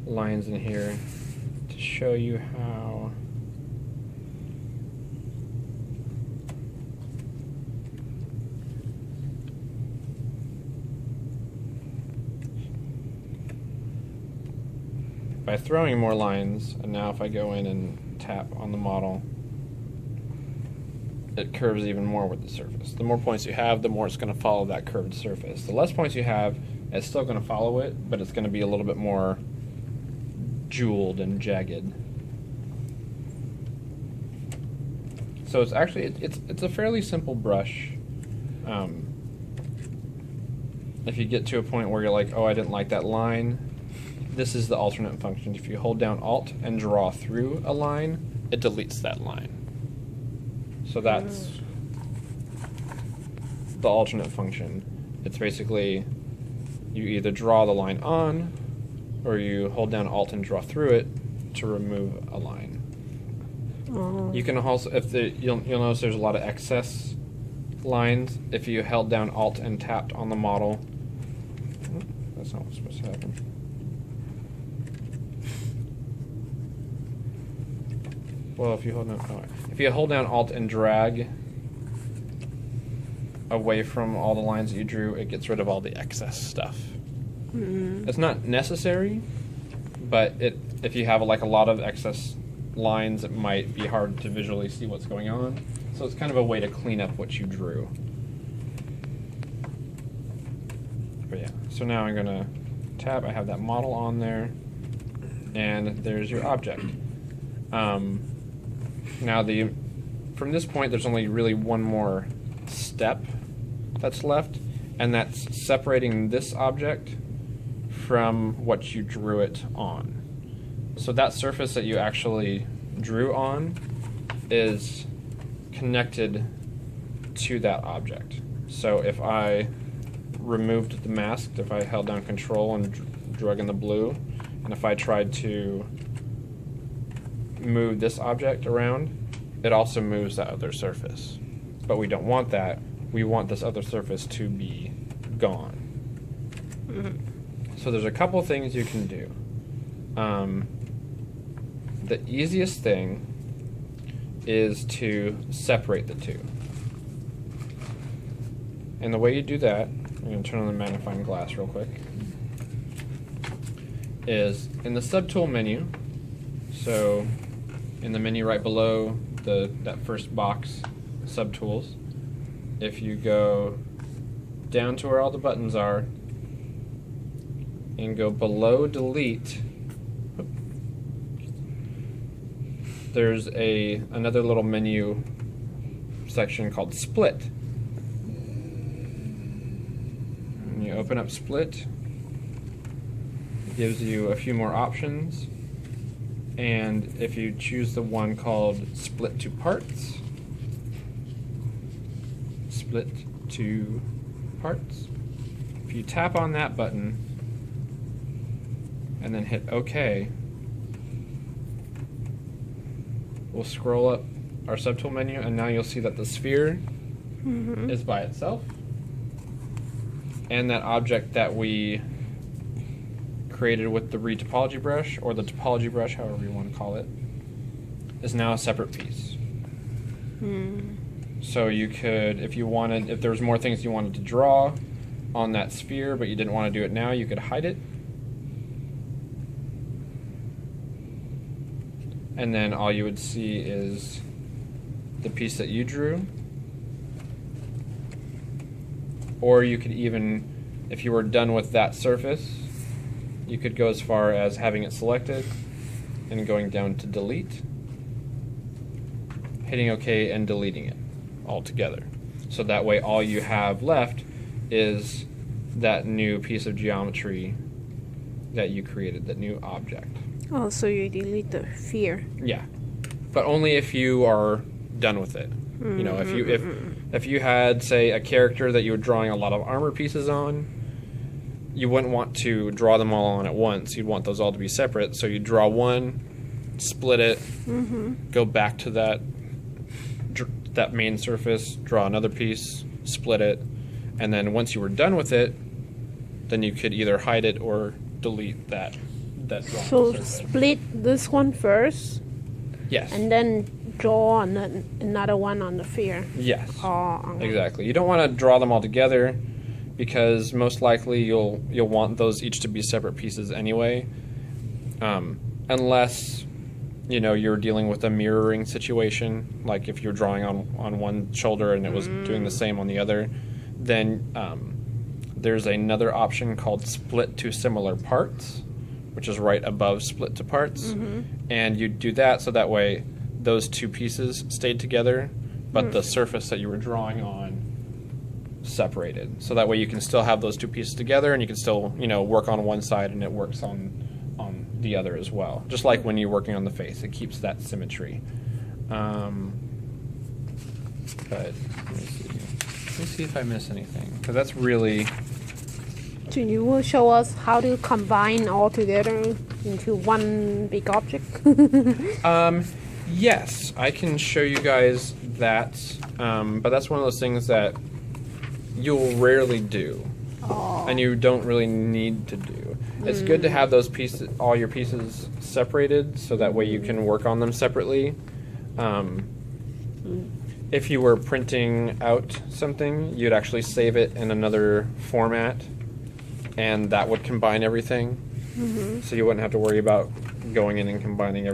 lines in here to show you how by throwing more lines, and now if I go in and tap on the model, it curves even more with the surface. The more points you have, the more it's going to follow that curved surface. The less points you have, it's still going to follow it, but it's going to be a little bit more jeweled and jagged. So it's actually, it's a fairly simple brush. If you get to a point where you're like, oh, I didn't like that line, this is the alternate function. If you hold down Alt and draw through a line, it deletes that line. So that's the alternate function. It's basically you either draw the line on, or you hold down Alt and draw through it to remove a line. You can also, you'll notice there's a lot of excess lines. If you held down Alt and tapped on the model, that's not what's supposed to happen. Well, if you hold down Alt and drag away from all the lines that you drew, it gets rid of all the excess stuff. It's not necessary, but if you have a lot of excess lines, it might be hard to visually see what's going on. So it's kind of a way to clean up what you drew. But yeah, so now I'm gonna tap. I have that model on there, and there's your object. Now from this point, there's only really one more step that's left, and that's separating this object from what you drew it on. So that surface that you actually drew on is connected to that object. So if I removed the mask, if I held down Control and drug in the blue, and if I tried to move this object around, it also moves that other surface. But we don't want that. We want this other surface to be gone. So there's a couple things you can do. The easiest thing is to separate the two. And the way you do that, I'm going to turn on the magnifying glass real quick, is in the subtool menu. So in the menu right below that first box, subtools, if you go down to where all the buttons are and go below delete, there's another little menu section called split. When you open up split, it gives you a few more options. And if you choose the one called split to parts, if you tap on that button and then hit OK, we'll scroll up our subtool menu, and now you'll see that the sphere is by itself, and that object that we created with the Topology brush, or the Topology brush, however you want to call it, is now a separate piece. So you could, if there was more things you wanted to draw on that sphere, but you didn't want to do it now, you could hide it. And then all you would see is the piece that you drew. Or you could even, if you were done with that surface, you could go as far as having it selected and going down to delete, hitting OK and deleting it altogether. So that way all you have left is that new piece of geometry that you created, that new object. Oh, so you delete the sphere. Yeah, but only if you are done with it. You know, if you had, say, a character that you were drawing a lot of armor pieces on, you wouldn't want to draw them all on at once. You'd want those all to be separate. So you draw one, split it, go back to that main surface, draw another piece, split it, and then once you were done with it, then you could either hide it or delete that that drawing So surface. split this one first, Yes. and then draw another one on the sphere. Yes. Oh, Exactly. You don't want to draw them all together because most likely you'll want those each to be separate pieces anyway, unless you're dealing with a mirroring situation. Like if you're drawing on one shoulder and it was doing the same on the other, then there's another option called split to similar parts, which is right above split to parts, and you do that so that way those two pieces stayed together, but the surface that you were drawing on separated. So that way you can still have those two pieces together, and you can still work on one side and it works on the other as well. Just like when you're working on the face, it keeps that symmetry. But let me see if I miss anything, because that's really. So you will show us how to combine all together into one big object? Yes, I can show you guys that, but that's one of those things that you'll rarely do, and you don't really need to do. It's good to have those pieces, all your pieces separated, so that way you can work on them separately. If you were printing out something, you'd actually save it in another format, and that would combine everything. So you wouldn't have to worry about going in and combining everything.